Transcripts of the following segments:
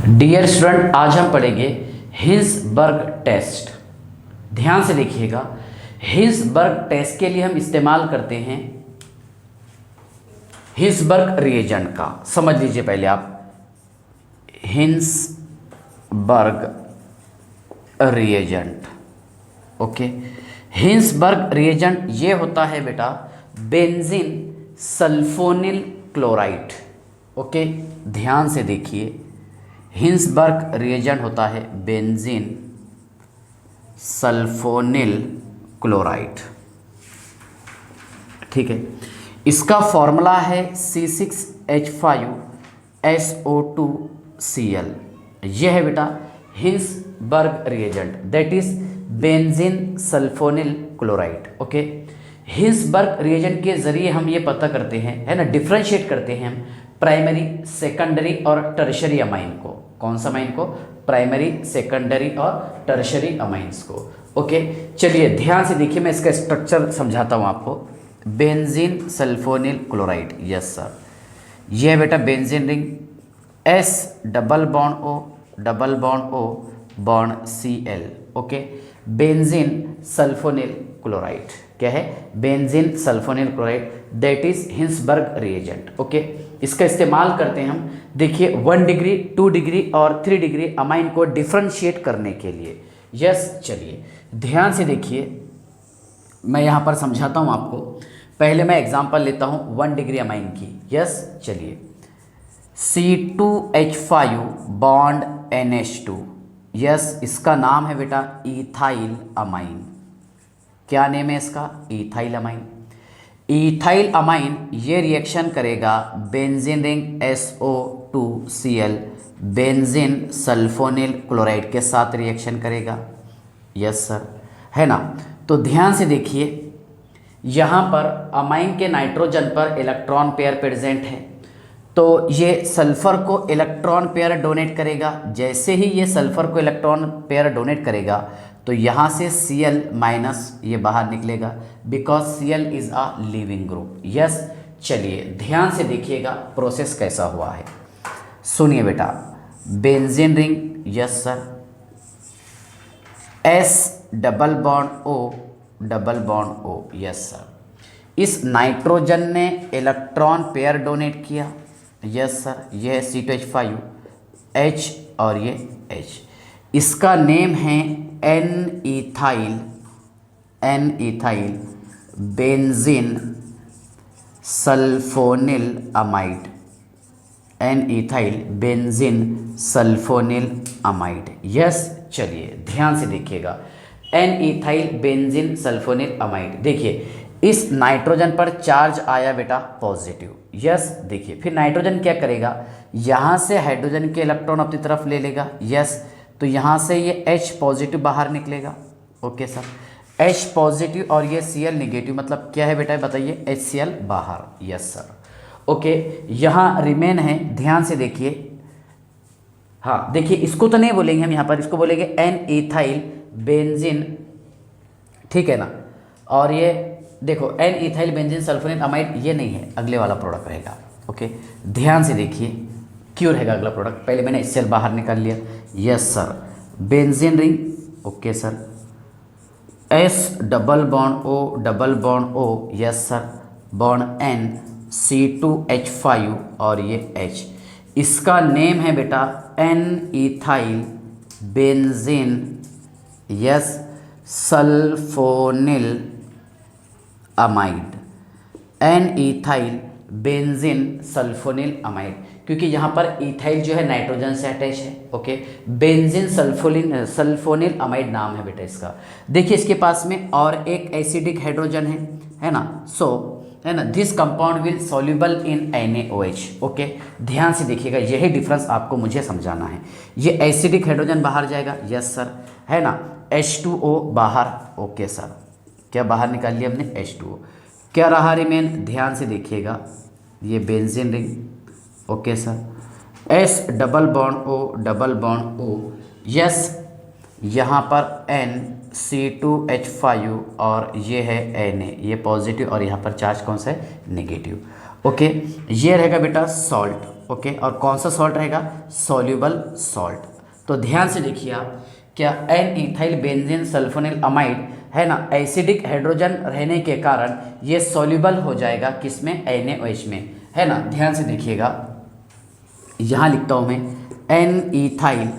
Dear student, आज हम पढ़ेंगे हिल्सबर्ग टेस्ट। ध्यान से देखिएगा, हिल्सबर्ग टेस्ट के लिए हम इस्तेमाल करते हैं हिल्सबर्ग रिएजेंट का। समझ लीजिए पहले आप, हिल्सबर्ग रिएजेंट। ओके, हिल्सबर्ग रिएजेंट ये होता है बेटा बेंजीन सल्फोनिल क्लोराइड। ओके, ध्यान से देखिए, हिल्सबर्ग रिएजेंट होता है बेंजीन सल्फोनिल क्लोराइड। ठीक है, इसका फॉर्मूला है C6H5SO2Cl। यह है बेटा Hinsberg reagent, that is benzene sulfonyl chloride. Okay, Hinsberg reagent के जरिए हम ये पता करते हैं, है ना, डिफ्रेंशिएट करते हैं हम प्राइमरी, सेकेंडरी और टर्शरी अमाइन को। कौन सा अमाइन को? प्राइमरी, सेकेंडरी और टर्शरी अमाइंस को। ओके, चलिए ध्यान से देखिए, मैं इसका स्ट्रक्चर समझाता हूँ आपको। Benzene sulfonyl chloride, yes sir, यह बेटा benzene ring, S double bond O double bond O bond Cl। Okay, benzene sulfonyl chloride क्या है? Benzene sulfonyl chloride, that is Hinsberg reagent. Okay, इसका इस्तेमाल करते हैं हम, देखिए 1 डिग्री, 2 डिग्री और 3 डिग्री अमाइन को डिफ्रेंशिएट करने के लिए। यस, चलिए ध्यान से देखिए, मैं यहाँ पर समझाता हूँ आपको। पहले मैं एग्जांपल लेता हूँ 1 डिग्री अमाइन की। यस, चलिए, C2H5 बॉन्ड NH2। यस, इसका नाम है बेटा इथाइल अमाइन। क्या नेम है इसका? Ethyl amine. इथाइल अमाइन ये रिएक्शन करेगा benzene ring SO2Cl benzene sulfonyl chloride के साथ रिएक्शन करेगा। यस सर, है ना। तो ध्यान से देखिए, यहाँ पर अमाइन के नाइट्रोजन पर इलेक्ट्रॉन पेयर प्रेजेंट है, तो ये सल्फर को इलेक्ट्रॉन पेयर डोनेट करेगा। जैसे ही ये सल्फर को इलेक्ट्रॉन पेयर डोनेट करेगा तो यहाँ से Cl माइनस ये बाहर निकलेगा, because Cl is a leaving group. Yes, चलिए ध्यान से देखिएगा प्रोसेस कैसा हुआ है। सुनिए बेटा, benzene ring, yes sir, S double bond O double bond O, yes sir, इस नाइट्रोजन ने इलेक्ट्रॉन पेयर डोनेट किया। यस सर, यह C2H5 H और ये H, इसका नेम है N ethyl benzene sulfonyl amide. N ethyl benzene sulfonyl amide. Yes, चलिए ध्यान से देखिएगा, N-इथाइल बेंजीन सल्फोनिल अमाइड। देखिए, इस नाइट्रोजन पर चार्ज आया बेटा पॉजिटिव। यस, देखिए फिर नाइट्रोजन क्या करेगा, यहाँ से हाइड्रोजन के इलेक्ट्रॉन अपनी तरफ ले लेगा। यस, तो यहाँ से ये H पॉजिटिव बाहर निकलेगा। ओके सर, H पॉजिटिव और ये Cl निगेटिव, मतलब क्या है बेटा बताइए? HCl बाहर। यस सर, ओके, यहाँ रिमेन है, ध्यान से देखिए। हाँ देखिए, इसको तो नहीं बोलेंगे हम यहाँ पर, इसको बोलेंगे N-इथाइल बेंजीन, ठीक है ना। और ये देखो N-इथाइल बेंजीन सल्फोनिल अमाइड, ये नहीं है, अगले वाला प्रोडक्ट रहेगा। ओके, ध्यान से देखिए, क्यों रहेगा अगला प्रोडक्ट? पहले मैंने HCl बाहर निकाल लिया। Yes sir, benzene ring, okay sir, S double bond O double bond O, yes sir, bond N C2H5 और ये H, इसका नेम है बेटा N ethyl benzene, yes, sulfonyl amide. N ethyl benzene sulfonyl amide, क्योंकि यहाँ पर इथाइल जो है नाइट्रोजन से अटैच है। ओके, बेंजीन सल्फोनिल अमाइड नाम है बेटा इसका। देखिए इसके पास में और एक एसिडिक हाइड्रोजन है ना, सो है ना, this compound will soluble in NaOH। Okay, ध्यान से देखिएगा, यही डिफरेंस आपको मुझे समझाना है। ये एसिडिक हाइड्रोजन बाहर जाएगा, यस सर, है ना, H2O बाहर। ओके सर, क्या बाहर निकाल लिया हमने? H2O। क्या रहा रिमेन? ध्यान से देखिएगा, ये benzene ring, okay sir, S double bond O double bond O, yes, यहाँ पर N C2H5 और ये है Na, ये पॉजिटिव और यहाँ पर चार्ज कौन सा है? नेगेटिव। ओके, ये रहेगा बेटा सॉल्ट। ओके, और कौन सा सॉल्ट रहेगा, सॉल्युबल सॉल्ट। तो ध्यान से देखिए आप, क्या N ethyl benzene sulfonyl amide है ना, एसिडिक हाइड्रोजन रहने के कारण ये सॉल्युबल हो जाएगा किसमें, NaOH में, है ना। ध्यान से देखिएगा, यहाँ लिखता हूँ मैं N ethyl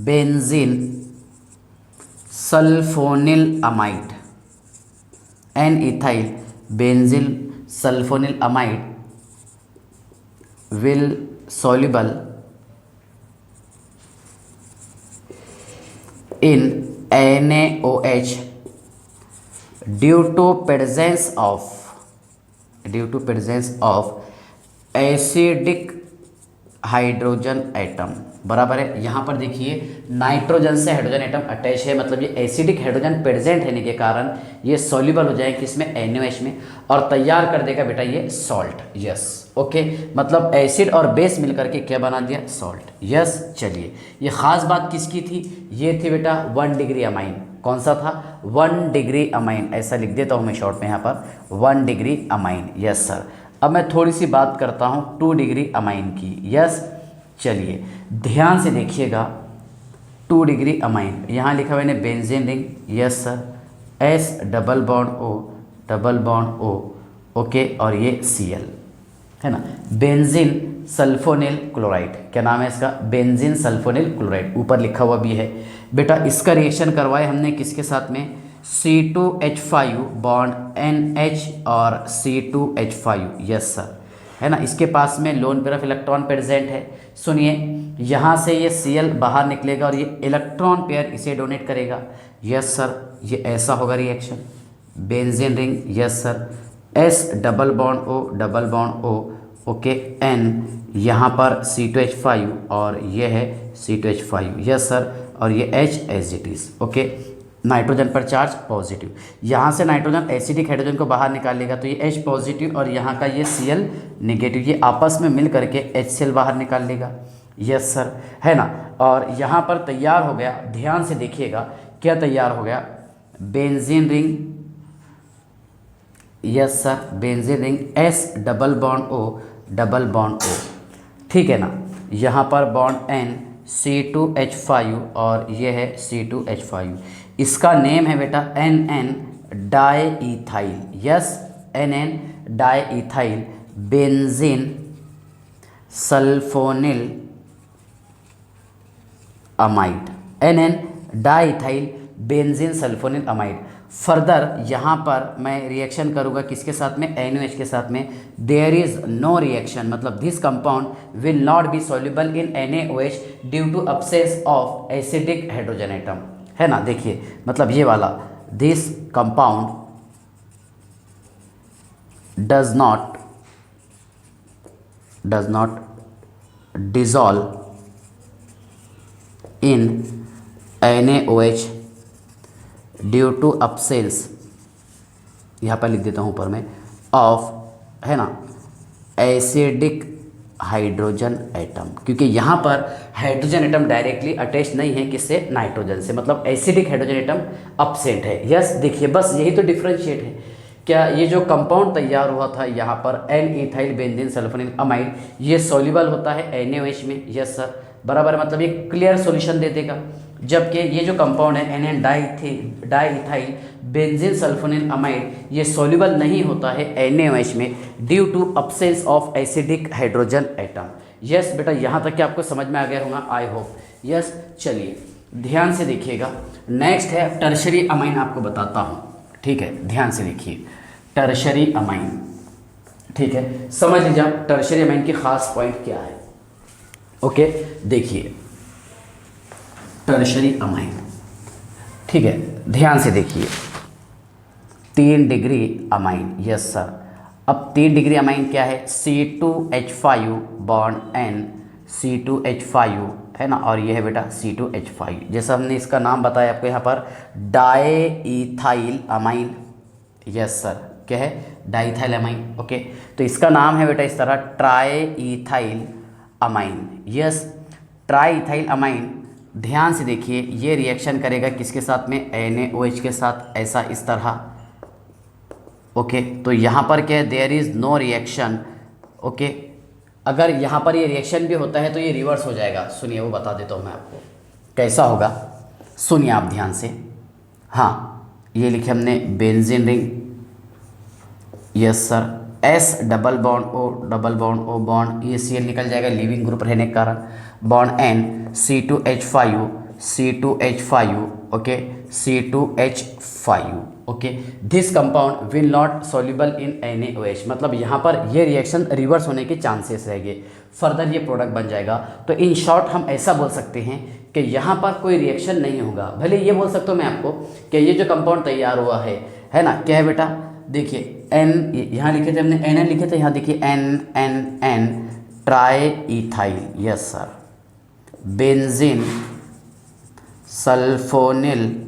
benzene sulfonyl amide, N ethyl benzene sulfonyl amide will soluble in NaOH due to presence of acidic hydrogen atom, बराबर है। यहाँ पर देखिए नाइट्रोजन से हाइड्रोजन एटम अटैच है, मतलब ये एसिडिक हाइड्रोजन प्रेजेंट रहने के कारण ये सॉल्युबल हो जाएगा किसमें, NaOH में, और तैयार कर देगा बेटा ये सॉल्ट। यस, ओके, मतलब एसिड और बेस मिलकर के क्या बना दिया, सॉल्ट। यस, चलिए, ये खास बात किसकी थी, ये थी बेटा 1 डिग्री अमाइन। कौन सा था, 1 डिग्री अमाइन, ऐसा लिख देता हूँ मैं शॉर्ट में यहाँ पर 1 डिग्री अमाइन। Yes sir. अब मैं थोड़ी सी बात करता हूँ 2 डिग्री अमाइन की। यस, चलिए ध्यान से देखिएगा, 2 डिग्री अमाइन, यहाँ लिखा हुआ है benzene ring. Yes sir, S double bond O, okay, और ये Cl है ना, बेंजीन सल्फोनिल क्लोराइड, क्या नाम है इसका, बेंजीन सल्फोनिल क्लोराइड, ऊपर लिखा हुआ भी है बेटा। इसका रिएक्शन करवाए हमने किसके साथ में, C2H5 बॉन्ड NH और C2H5। यस सर, है ना, इसके पास में lone pair of electron present है। सुनिए, यहाँ से ये Cl बाहर निकलेगा और ये इलेक्ट्रॉन पेयर इसे डोनेट करेगा। यस सर, ये ऐसा होगा reaction, benzene ring. Yes sir, S double bond O, okay, N, यहाँ पर C2H5 और ये है C2H5। यस सर, और ये H as it is, okay, nitrogen पर चार्ज पॉजिटिव। यहाँ से नाइट्रोजन एसिडिक हाइड्रोजन को बाहर निकाल लेगा तो ये H पॉजिटिव और यहाँ का ये Cl नेगेटिव, ये आपस में मिल करके HCl बाहर निकाल लेगा। यस सर, है ना, और यहाँ पर तैयार हो गया, ध्यान से देखिएगा क्या तैयार हो गया, benzene ring. Yes sir, benzene ring, S double bond O, ठीक है ना, यहाँ पर बॉन्ड N, C2H5 और ये है C2H5, इसका नेम है बेटा NN diethyl. Yes, NN diethyl benzene sulfonyl amide, NN diethyl benzene sulfonyl amide. Further यहाँ पर मैं रिएक्शन करूँगा किसके साथ में, NaOH के साथ में। देयर इज़ नो रिएक्शन, मतलब this compound will not be soluble in NaOH due to absence of acidic hydrogen atom, है ना। देखिए, मतलब ये वाला, this compound does not dissolve in NaOH due to absence, यहाँ पर लिख देता हूँ ऊपर में, ऑफ, है ना, एसिडिक हाइड्रोजन एटम, क्योंकि यहाँ पर हाइड्रोजन एटम डायरेक्टली अटैच नहीं है किससे, नाइट्रोजन से, मतलब एसिडिक हाइड्रोजन एटम अपसेंट है। यस, देखिए बस यही तो डिफ्रेंशिएट है। क्या ये जो कंपाउंड तैयार हुआ था यहाँ पर N ethyl benzene sulfonyl amide, ये सॉल्युबल होता है NaOH में। यस सर, बराबर, मतलब ये क्लियर सॉल्यूशन दे देगा। जबकि ये जो कंपाउंड है NN diethyl benzene sulfonyl amide, ये सॉल्युबल नहीं होता है NaOH में due to absence of acidic hydrogen atom. Yes बेटा, यहाँ तक कि आपको समझ में आ गया होगा, आई होप। यस, चलिए ध्यान से देखिएगा, नेक्स्ट है टर्शरी अमाइन, आपको बताता हूँ, ठीक है, ध्यान से देखिए, टर्शरी अमाइन, ठीक है, समझ लीजिए आप टर्शरी अमाइन की खास पॉइंट क्या है। ओके, देखिए टर्शरी अमाइन, ठीक है, ध्यान से देखिए, 3 डिग्री अमाइन। यस सर, अब 3 डिग्री अमाइन क्या है, C2H5 बॉन्ड N, C2H5, है ना, और ये है बेटा C2H5, जैसा हमने इसका नाम बताया आपको यहाँ पर, डाईइथाइल अमाइन। यस सर, क्या है, डाईइथाइल अमाइन। ओके, तो इसका नाम है बेटा इस तरह, ट्राईइथाइल अमाइन। यस, ट्राईइथाइल अमाइन, ध्यान से देखिए, ये रिएक्शन करेगा किसके साथ में, NaOH के साथ, ऐसा इस तरह। ओके, तो यहाँ पर क्या है, there is no reaction. Okay, अगर यहाँ पर ये रिएक्शन भी होता है तो ये रिवर्स हो जाएगा। सुनिए वो बता देता हूँ मैं आपको कैसा होगा, सुनिए आप ध्यान से। हाँ ये लिखे हमने benzene ring, yes sir, S double bond O bond, ये Cl निकल जाएगा लिविंग ग्रुप रहने के कारण, bond N C2H5 okay C2H5 okay. This compound will not soluble in NaOH, मतलब यहाँ पर ये रिएक्शन रिवर्स होने के चांसेस रहेंगे, फर्दर ये प्रोडक्ट बन जाएगा। तो इन शॉर्ट हम ऐसा बोल सकते हैं कि यहाँ पर कोई रिएक्शन नहीं होगा। भले ये बोल सकता हूँ मैं आपको कि ये जो कंपाउंड तैयार हुआ है ना, क्या है बेटा, देखिए N यहाँ लिखे थे हमने, NN लिखे थे, यहाँ देखिए N try ethyl, yes sir, benzene sulfonyl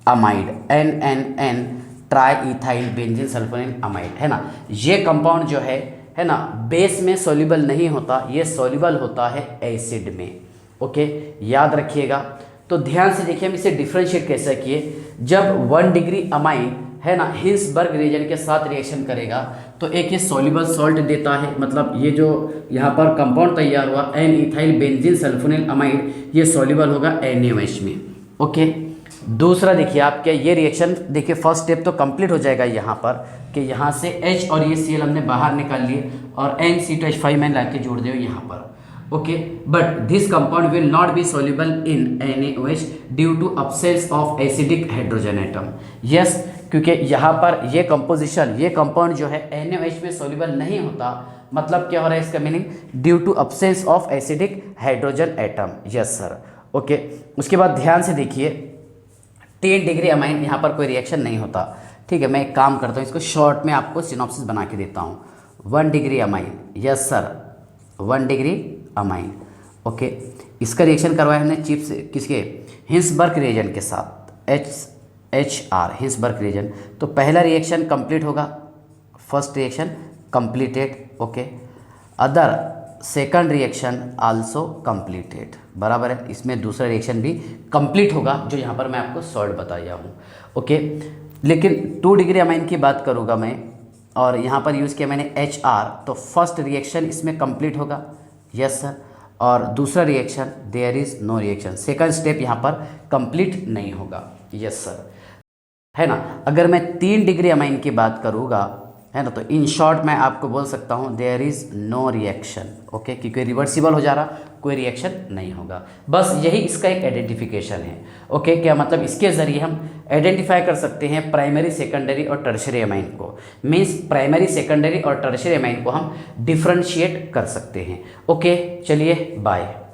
amide, NNN try ethyl benzene sulfonyl amide, है ना। ये कंपाउंड जो है ना, बेस में सॉल्युबल नहीं होता, ये सॉल्युबल होता है एसिड में, ओके याद रखिएगा। तो ध्यान से देखिए हम इसे डिफ्रेंशिएट कैसे किए। जब 1 डिग्री अमाइन है ना हिल्सबर्ग रीजन के साथ रिएक्शन करेगा तो एक ये सॉल्युबल सॉल्ट देता है, मतलब ये जो यहाँ पर कंपाउंड तैयार हुआ N ethyl benzene sulfonyl amide, ये सॉल्युबल होगा NaOH में, ओके। दूसरा देखिए आप क्या ये रिएक्शन, देखिए फर्स्ट स्टेप तो कंप्लीट हो जाएगा यहाँ पर कि यहाँ से H और ये Cl हमने बाहर निकाल लिए और NC2H5 मैंने ला के जोड़ दिया यहाँ पर, okay. But this compound will not be soluble in NaOH due to absence of acidic hydrogen atom, yes, क्योंकि यहाँ पर ये कंपोजिशन, ये कंपाउंड जो है NaOH में सॉल्युबल नहीं होता, मतलब क्या हो रहा है इसका meaning, due to absence of acidic hydrogen atom, yes sir, okay. उसके बाद ध्यान से देखिए 10 डिग्री अमाइन, यहाँ पर कोई रिएक्शन नहीं होता, ठीक है। मैं एक काम करता हूँ, इसको शॉर्ट में आपको सिनॉप्सिस बना के देता हूँ। 1 degree amine, yes sir, 1 degree amine, okay. इसका रिएक्शन करवाया हमने चिप्स किसके, हिल्सबर्ग रिएजन के साथ, HR हिल्सबर्ग रिएजन। तो पहला रिएक्शन कंप्लीट होगा, first reaction completed, okay. Other second reaction also completed, बराबर है। इसमें दूसरा रिएक्शन भी कंप्लीट होगा जो यहाँ पर मैं आपको सॉल्ट बताया हूँ, ओके। लेकिन 2 डिग्री अमाइन की बात करूँगा मैं और यहाँ पर यूज़ किया मैंने HR, तो फर्स्ट रिएक्शन इसमें कंप्लीट होगा, यस सर, और दूसरा reaction there is no reaction, second step यहाँ पर कंप्लीट नहीं होगा, यस सर, है ना। अगर मैं 3 डिग्री अमाइन की बात करूँगा, है ना, तो इन शॉर्ट मैं आपको बोल सकता हूँ there is no reaction, okay, क्योंकि रिवर्सिबल हो जा रहा, कोई रिएक्शन नहीं होगा। बस यही इसका एक आइडेंटिफिकेशन है, ओके। क्या मतलब, इसके ज़रिए हम आइडेंटिफाई कर सकते हैं प्राइमरी, सेकेंडरी और टर्शियरी अमाइन को, मीन्स प्राइमरी, सेकेंडरी और टर्शियरी अमाइन को हम डिफ्रेंशिएट कर सकते हैं, ओके। चलिए बाय।